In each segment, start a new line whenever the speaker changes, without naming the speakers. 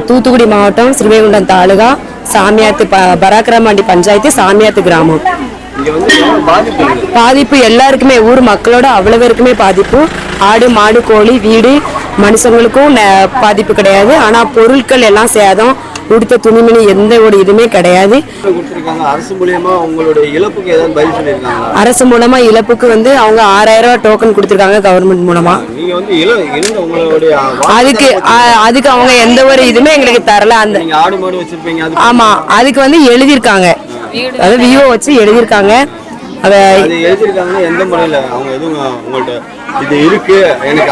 தூத்துக்குடி மாவட்டம் ஸ்ரீவைகுண்டம் தாலுகா சாமியாத்து பராக்கிரமாண்டி பஞ்சாயத்து சாமியாத்து கிராமம். பாதிப்பு எல்லாருக்குமே, ஊர் மக்களோட அவ்வளவு பேருக்குமே பாதிப்பு. ஆடு மாடு கோழி வீடு மனுஷங்களுக்கும் பாதிப்பு கிடையாது. ஆனா பொருட்கள் எல்லாம் சேதம், உடுத்த துணிமணி எந்த ஒரு இதுவுமே கிடையாது. அரசு மூலமா இழப்புக்கு அவங்க 6000 ரூபாய் டோக்கன் கொடுத்திருக்காங்க கவர்மெண்ட் மூலமா. அதுக்கு அவங்க எந்த ஒரு இதுவுமே எங்களுக்கு தரல. அந்த ஆமா, அதுக்கு எழுதியிருக்காங்க, அதாவது விவோ வச்சு எழுதியிருக்காங்க.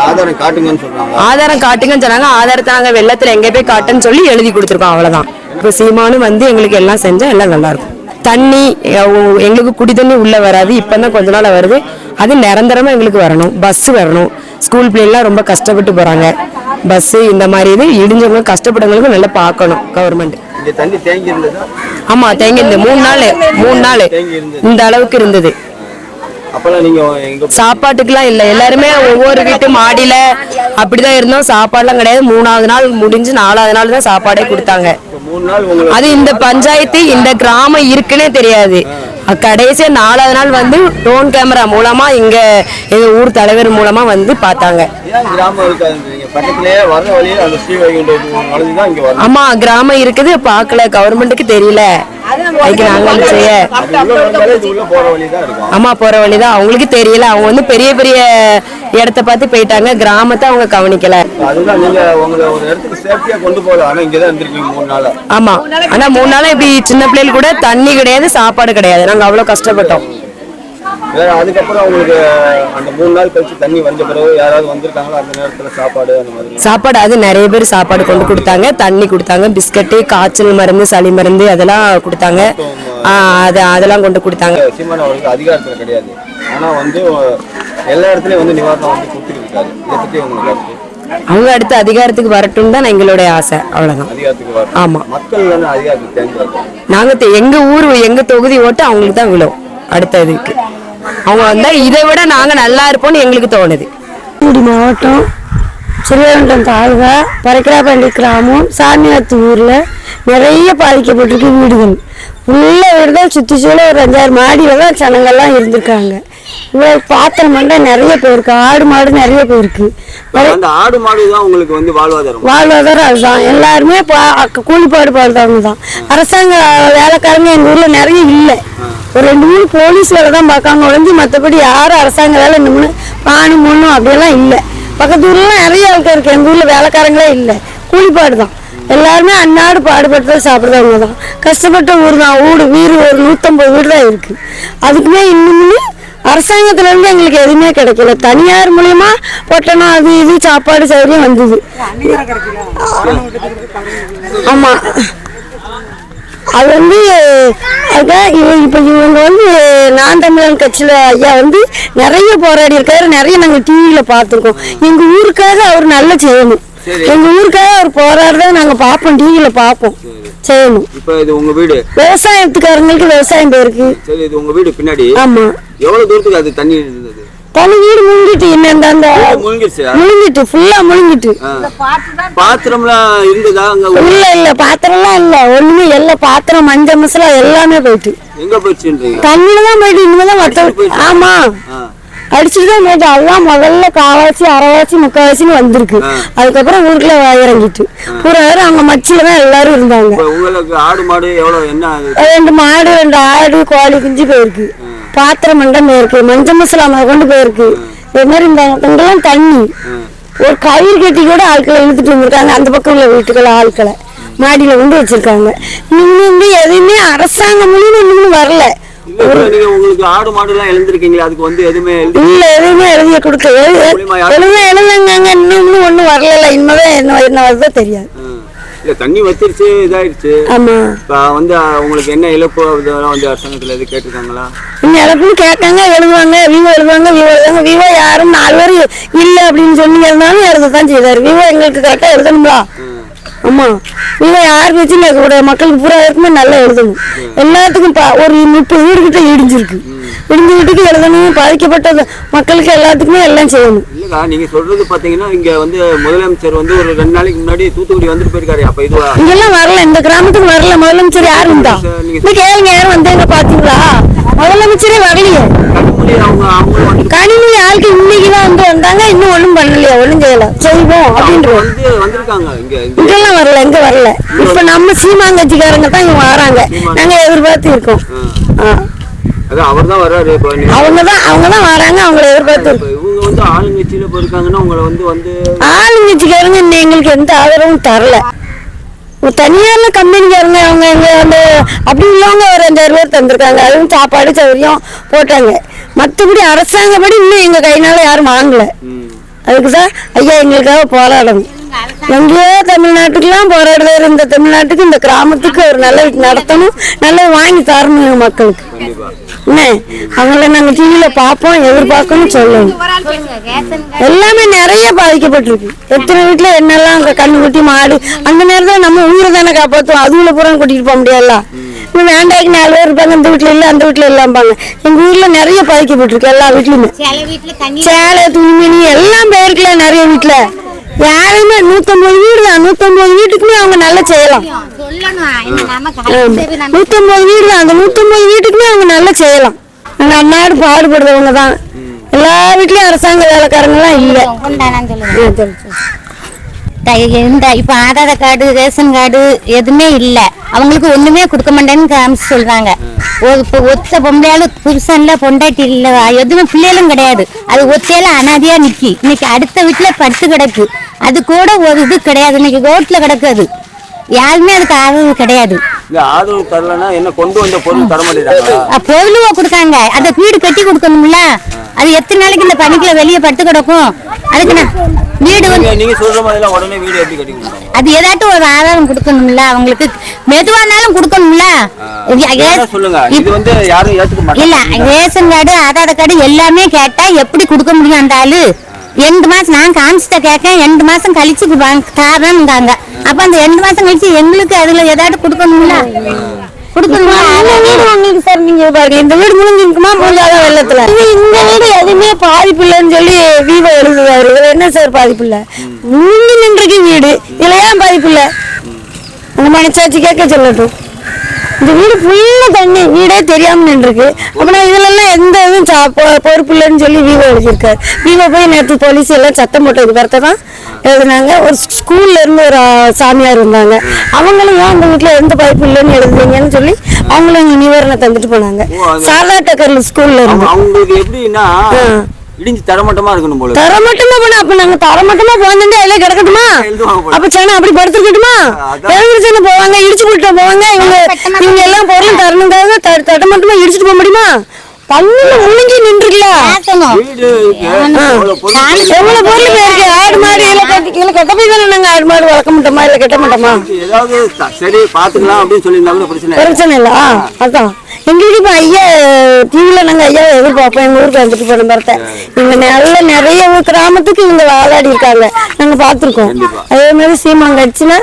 ஆதாரம் காட்டுங்கன்னு சொன்னாங்க. ஆதாரத்தை நாங்க வெள்ளத்துல எங்க போய் காட்டுன்னு சொல்லி எழுதி கொடுத்துருக்கோம், அவ்வளவுதான். இப்ப சீமானு எங்களுக்கு எல்லாம் செஞ்சா எல்லாம் நல்லா இருக்கும். தண்ணி எங்களுக்கு குடி தண்ணி உள்ள வராது, இப்பதான் கொஞ்ச நாள் வருது. அது நிரந்தரமா எங்களுக்கு வரணும். பஸ் வரணும். ஸ்கூல் பிள்ளைலாம் ரொம்ப கஷ்டப்பட்டு போறாங்க. பஸ் இந்த மாதிரி இது இடிஞ்சவங்க கஷ்டப்பட்டவங்களுக்கு நல்லா பார்க்கணும் கவர்மெண்ட். ஆமா, தேங்கி இருந்தது 3 நாள் இந்த அளவுக்கு இருந்தது. சாப்பாட்டுக்குலாம் இல்ல, எல்லாருமே ஒவ்வொரு வீட்டு மாடியில அப்படிதான் இருந்தோம். சாப்பாடுலாம் கிடையாது. 3ஆவது நாள் முடிஞ்சு 4ஆவது நாள் தான் சாப்பாடே கொடுத்தாங்க. அது இந்த பஞ்சாயத்து இந்த கிராமம் இருக்குன்னே தெரியாது. கடைசியா 4ஆவது நாள் ட்ரோன் கேமரா மூலமா எங்க ஊர் தலைவர் மூலமா பார்த்தாங்க. ஆமா, கிராமம் இருக்குது, பாக்கல, கவர்மெண்ட்டுக்கு தெரியல. ஆமா, போற வழிதான், அவங்களுக்கு தெரியல. அவங்க பெரிய பெரிய இடத்த பார்த்து போயிட்டாங்க, கிராமத்தை அவங்க கவனிக்கல. ஆமா, ஆனா 3 நாளா இப்படி சின்ன பிள்ளைகள் கூட தண்ணி கிடையாது, சாப்பாடு கிடையாது. நாங்க அவ்வளவு கஷ்டப்பட்டோம்.
அதுக்கப்புறம் உங்களுக்கு அந்த 3 நாள் கழிச்சு தண்ணி வந்த பிறகு யாராவது வந்திருக்காங்களா அந்த நேரத்துல
சாப்பாடு? அது நிறைய பேர் சாப்பாடு கொண்டு கொடுத்தாங்க, தண்ணி கொடுத்தாங்க, பிஸ்கட்டு, காய்ச்சல் மருந்து, சளி மருந்து அதெல்லாம் கொடுத்தாங்க. அதெல்லாம் கொண்டு கொடுத்தாங்க.
சீமான் அவருக்கு அதிகாரத்துல கிடையாது, ஆனா எல்லா இடத்துலயும் நிவாரணம் கொடுத்துருக்காரு. இதை பத்தி உங்களுக்கு
அவங்க அடுத்த அதிகாரத்துக்கு வரட்டும் தான் எங்களுடைய ஆசை, அவ்வளவுதான். ஆமா,
மக்கள் அதிகாரத்துக்கு தேர்ந்தெடுக்க
நாங்க எங்க ஊர் எங்க தொகுதி ஓட்டு அவங்களுக்கு தான் விழும். அடுத்த இதுக்கு அவங்க இதை விட நாங்க நல்லா இருப்போம்னு எங்களுக்கு தோணுது.
தூத்துக்குடி மாவட்டம் ஸ்ரீவைகுண்டம் தாலுகா பரக்கிராப்பள்ளி கிராமம் சாமியாத்து ஊர்ல நிறைய பாதிக்கப்பட்டிருக்கு. வீடுகள் உள்ள வீடுகள் சுற்றி சூழ ஒரு 5000 மாடியில தான் ஜனங்கள்லாம் இருந்திருக்காங்க. பாத்திரம் நிறைய பேருக்கு, ஆடு மாடு நிறைய பேருக்கு.
ஆடு மாடு தான் உங்களுக்கு
வாழ்வாதாரம் அதுதான். எல்லாருமே கூலிப்பாடு பாடுறவங்க தான். அரசாங்க வேலைக்காரங்க எங்க ஊர்ல நிறைய இல்லை. ஒரு 2-3 போலீஸ் வேலை தான் பார்க்காங்க ஒழிஞ்சு, மற்றபடி யாரும் அரசாங்க வேலை இன்னும் பானு முன்னும் அப்படியெல்லாம் இல்லை. பக்கத்து ஊர்லாம் நிறைய ஆட்கள் இருக்கு. எங்க ஊர்ல வேலைக்காரங்களே இல்லை, கூலிப்பாடு தான். எல்லாருமே அன்னாடு பாடுபட்டு சாப்பிட்றவங்க தான். கஷ்டப்பட்ட ஊர் தான். வீடு ஒரு 150 வீடு தான் இருக்கு. அதுக்குமே இன்னும் அரசாங்கத்துல இருந்து எங்களுக்கு எதுவுமே கிடைக்கல. தனியார் மூலியமா பொட்டணம் அது இது சாப்பாடு சௌகரியம் வந்தது. ஆமா, அது இப்ப இவங்க நான் தமிழன் கட்சியில ஐயா நிறைய போராடி இருக்காரு. நிறைய நாங்க டிவியில பார்த்துருக்கோம். எங்க ஊருக்காக அவர் நல்லா செய்யணும். எங்க ஊருக்காக அவர் போராடுறத நாங்க பார்ப்போம், டிவியில பார்ப்போம். செய்யணும்.
இப்ப இது உங்க வீடு,
விவசாயத்துக்காரங்களுக்கு விவசாயம் போயிருக்கு.
சரி, இது உங்க வீடு பின்னாடி.
ஆமா,
எவ்வளவு தூரத்துக்கு அது தண்ணி இருந்தது?
தண்ணி வீடு முழுங்கிட்டு, முழுங்கிட்டு ஃபுல்லா முழுங்கிட்டு.
பாத்திரம்லாம் இருந்ததா?
இல்ல பாத்திரம்லாம் இல்ல, ஒண்ணுமே எல்லா பாத்திரம் மஞ்சள் மசாலா எல்லாமே போயிட்டு.
எங்க போயிடுச்சுன்றீங்க?
தண்ணியிலதான் போயிட்டு. இனிமேதான் ஆமா, அடிச்சுட்டுதான் போயிட்டு. அதுதான் முதல்ல காவாசி, அரைவாசி, முக்காவாசின்னு வந்திருக்கு. அதுக்கப்புறம் ஊருக்குள்ள இறங்கிட்டு பூரா அவங்க மச்சில தான் எல்லாரும் இருந்தாங்க.
உங்களுக்கு ஆடு மாடு எவ்வளவு? என்ன
2 மாடு 2 ஆடு கோழி குஞ்சு போயிருக்கு. பாத்திரம் மண்டம் போயிருக்கு. மஞ்சள் மசாலா கொண்டு போயிருக்கு. இது மாதிரி இந்த தண்ணி ஒரு கயிறு கட்டி கூட ஆட்களை இழுத்துட்டு வந்திருக்காங்க. அந்த பக்கம் உள்ள வீட்டுக்களை ஆட்களை மாடியில கொண்டு வச்சிருக்காங்க. இன்னும் எதுவுமே அரசாங்கம் மூலியம் இன்னும் வரல.
உங்களுக்கு ஆடு மாடு எல்லாம் எழுந்திருக்கீங்களா? அதுக்கு எதுவுமே
இல்ல, எதுவுமே எழுதிய கொடுக்க எழுதுங்க. இன்னும் ஒண்ணும் வரல. இனிமேதான் என்ன வருதோ தெரியாது.
தண்ணி வச்சிருச்சு, இதாயிடுச்சு.
ஆமா,
உங்களுக்கு என்ன இழப்பு அரசாங்கத்துல எது கேட்டிருக்காங்களா?
இன்னும் இழப்புன்னு கேட்காங்க, எழுதுவாங்க. விவோ யாரும் 4 பேர் இல்ல அப்படின்னு சொன்னீங்க இருந்தாலும் எழுதத்தான் செய்தாரு. விவோ எங்களுக்கு கரெக்டா எழுதணுங்களா? ஆமா, விவோ யாருக்கு வச்சு மக்களுக்கு பூரா இருக்குமே நல்லா எழுதணும். எல்லாத்துக்கும் ஒரு 30 வீடு கிட்ட இடிஞ்சிருக்கு. விடுஞ்ச வீட்டுக்கு எழுதணும், பாதிக்கப்பட்ட மக்களுக்கு எல்லாத்துக்குமே எல்லாம் செய்யணும்.
இல்லக்கா நீங்க சொல்றது பாத்தீங்கன்னா இங்க வந்து முதலமைச்சர் வந்து ஒரு 2 நாளைக்கு முன்னாடி தூத்துக்குடி வந்துட்டு போயிருக்காரு. அப்ப இதுவா
இங்கெல்லாம் வரல, இந்த கிராமத்துக்கு வரல முதலமைச்சர். யாரு வந்தா கேளுங்க, யாரும் வந்தாங்க பாத்தீங்களா? முதலமைச்சரே வரலையே. கனிமொழி ஆளுக்கு இன்னைக்குதான் வந்தாங்க, இன்னும் ஒண்ணும் பண்ணலையா, ஒண்ணும் செய்யல. செய்வோம் அப்படின்றது இங்கெல்லாம் வரல, எங்க வரல. இப்ப நம்ம சீமாங்கட்சிக்காரங்க தான் இங்க வராங்க, நாங்க எதிர்பார்த்து இருக்கோம்.
அவர்தான் வர்றாரு.
அவங்கதான் வராங்க, அவங்கள எதிர்பார்த்து.
இவங்க வந்து ஆளுங்கட்சியில போயிருக்காங்கன்னா உங்களை வந்து
ஆளுங்கட்சிக்காரங்க இன்னும் எங்களுக்கு எந்த ஆதரவும் தரல. தனியார்ல கம்பெனிக்காரங்க அவங்க எங்க அந்த அப்படி உள்ளவங்க ஒரு 5000 பேர் தந்திருக்காங்க, அதுவும் சாப்பாடு சௌகரியம் போட்டாங்க. மற்றபடி அரசாங்கப்படி இன்னும் எங்க கையினால யாரும் வாங்கல. அதுக்குதான் ஐயா எங்களுக்காக போராடணும். எங்கேயோ தமிழ்நாட்டுக்கெல்லாம் போராடுறாரு, இந்த தமிழ்நாட்டுக்கு இந்த கிராமத்துக்கு ஒரு நல்ல நடத்தணும், நல்லா வாங்கி தரணும் மக்களுக்கு. என்ன அவங்கள நாங்க டிவியில பார்ப்போம், எதிர்பார்க்கணும், சொல்லணும். எல்லாமே நிறைய பாதிக்கப்பட்டிருக்கு. எத்தனை வீட்டுல என்னெல்லாம் கண்ணு குட்டி மாடு, அந்த நேரத்துல நம்ம உயிரை தானே காப்பாற்றுவோம். அதுல பூரா கூட்டிட்டு போக முடியாதுல்ல. வேண்டாய்க்கு 4 பேர் இருப்பாங்க, இந்த வீட்டுல இல்ல அந்த வீட்டுல இல்லாம்பாங்க. எங்க ஊர்ல நிறைய பாதிக்கப்பட்டிருக்கு எல்லா வீட்லயுமே. சேலை துணிமணி எல்லாம் போயிருக்கல நிறைய வீட்டுல. யாருமே 150 வீடு தான், 150 வீட்டுக்குமே அவங்க நல்லா செய்யலாம். 150 வீடு தான், அந்த 150 வீட்டுக்குமே அவங்க நல்லா செய்யலாம். நாங்க அன்னாடு பாடுபடுறவங்க தான். எல்லா வீட்லயும் அரசாங்க வேலைக்காரங்க எல்லாம் இல்ல.
இப்ப ஆதார் கார்டு, ரேஷன் கார்டு எதுவுமே இல்ல, அவங்களுக்கு ஒண்ணுமே கொடுக்க மாட்டேன்னு காமிச்சு சொல்றாங்க. ஒத்த பொம்பளையாலும் புருஷன்ல பொண்டாட்டி இல்ல, எதுவுமே பிள்ளைகளும் கிடையாது. அது ஒத்தையில அனாதையா நிக்கி. இன்னைக்கு அடுத்த வீட்டுல படுத்து கிடக்கு, அது கூட ஒரு இது கிடையாது. இன்னைக்கு ரோட்ல கிடக்குது, யாருமே அதுக்கு ஆதரவு கிடையாது.
ஆதரவு தரலன்னா என்ன கொண்டு வந்த பொருள் தர மாட்டேங்கிறாங்க.
பொருளுவா கொடுக்காங்க, அந்த வீடு கட்டி கொடுக்கணும்ல. அது எத்தனை நாளைக்கு இந்த பனிக்குள்ள வெளியே படுத்து கிடக்கும்? அதுக்கு நான் வீடு
நீங்க சொல்ற மாதிரி உடனே வீடு எப்படி கட்டி கொடுப்பாங்க?
அது ஏதாட்டும் ஒரு ஆதாரம் கொடுக்கணும்ல, அவங்களுக்கு மெதுவானாலும் கொடுக்கணும்ல.
சொல்லுங்க, இது வந்து யாரும் ஏத்துக்க மாட்டாங்க.
இல்ல ரேஷன் கார்டு, ஆதார் கார்டு எல்லாமே கேட்டா எப்படி கொடுக்க முடியும்? அந்த ஆளு 2 மாசம் நான் காமிச்சிட்ட கேட்கேன், 2 மாசம் கழிச்சு தரேன்னுங்காங்க. அப்ப அந்த 2 மாசம் கழிச்சு எங்களுக்கு அதுல ஏதாட்டும் கொடுக்கணும்ல, கொடுக்கணும்ல.
உங்களுக்கு சார் நீங்க பாருங்க, இந்த வீடு முடிஞ்சிருக்குமா முடிஞ்சாத வெள்ளத்துல. இந்த வீடு எதுவுமே பாதிப்பு இல்லைன்னு சொல்லி வீவோ எழுதுவாரு. இதுல என்ன சார் பாதிப்பு இல்ல? முங்கி நின்றுக்கு வீடு, இதுல ஏன் பாதிப்பு இல்ல? உங்க மனசாட்சி கேட்க சொல்லட்டும். இந்த வீடு ஃபுல்லா தண்ணி, வீடே தெரியாம நின்றுருக்கு. அப்படின்னா இதுல எல்லாம் எந்த இதுவும் பொறுப்பு இல்லைன்னு சொல்லி வீவோ எழுதியிருக்காரு. வீவோ போய் நேற்று போலீஸ் எல்லாம் சத்தம் போட்டது கருத்தை தான் எழுதுனாங்க. ஒரு ஸ்கூல்ல இருந்து ஒரு சாமியார் இருந்தாங்க, அவங்களும் ஏன் அந்த வீட்டுல எந்த பாதிப்பு இல்லைன்னு எழுதுவீங்கன்னு சொல்லி அவங்களும் எங்க நிவாரணம் தந்துட்டு போனாங்க. சாரதா டக்கர்ல ஸ்கூல்ல இருந்து.
அவங்களுக்கு எப்படின்னா இடிஞ்சு தரமட்டமா இருக்கணும் போல.
தரமட்டமா போனா அப்ப நாங்க தரமட்டமா போனதுட்டு எல்லாம் கிடக்கட்டுமா? அப்ப சேனா அப்படி படுத்துக்கிட்டுமா? எழுந்திரிச்சு போவாங்க, இடிச்சு போட்டு போவாங்க. இவங்க எல்லாம் பொருளும் தரணுங்காக தரமட்டமா இடிச்சுட்டு போக முடியுமா? தண்ணில முழுங்கி நின்றுல எவ்வளவு பொருள் போயிருக்கு. ஆடு மாடு இதுல கெட்ட போய் தானே நாங்க ஆடு மாடு வளர்க்க மாட்டோமா, இல்ல கெட்ட மாட்டோமா?
சரி பாத்துக்கலாம் அப்படின்னு சொல்லியிருந்தாலும்
பிரச்சனை இல்ல. அதான் எங்களுக்கு இப்ப ஐயா டிவில நாங்க ஐயா எதிர்பார்ப்போம். எங்க ஊருக்கு வந்துட்டு போன பார்த்தா இவங்க நிறைய கிராமத்துக்கு இவங்க வாழாடி இருக்காங்க, நாங்க பாத்துருக்கோம். அதே மாதிரி சீமாங்கட்சினா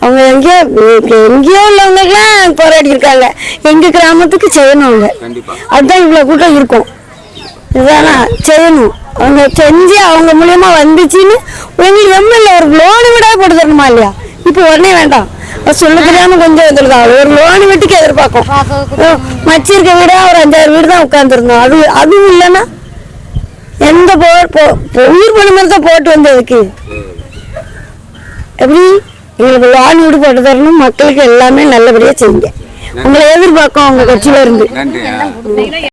அவங்க எங்கேயோ உள்ளவங்கலாம் போராடி இருக்காங்க. எங்க கிராமத்துக்கு செய்யணும் அவங்க, அதுதான் இவ்வளவு கூட்டம் இருக்கும். இதுதானா செய்யணும், அவங்க செஞ்சு அவங்க மூலியமா வந்துச்சுன்னு எங்களுக்கு எம்எல்ஏ ஒரு லோனு விட போட்டு தரணுமா இல்லையா? இப்ப உடனே வேண்டாம், சொல்ல தெரியாம கொஞ்சம் வந்துருதான் ஒரு லோனு வீட்டுக்கு எதிர்பார்க்கும். மச்சிருக்க வீடா ஒரு 5000 வீடு தான் உட்காந்துருந்தோம். அதுவும் இல்லைன்னா எந்த உயிர் பணி மாதிரி தான் போட்டு வந்ததுக்கு எப்படி எங்களுக்கு லோன் வீடு போட்டு தரணும். மக்களுக்கு எல்லாமே நல்லபடியா செய்யுங்க, உங்களை எதிர்பார்க்கும் அவங்க கட்சியில இருந்து.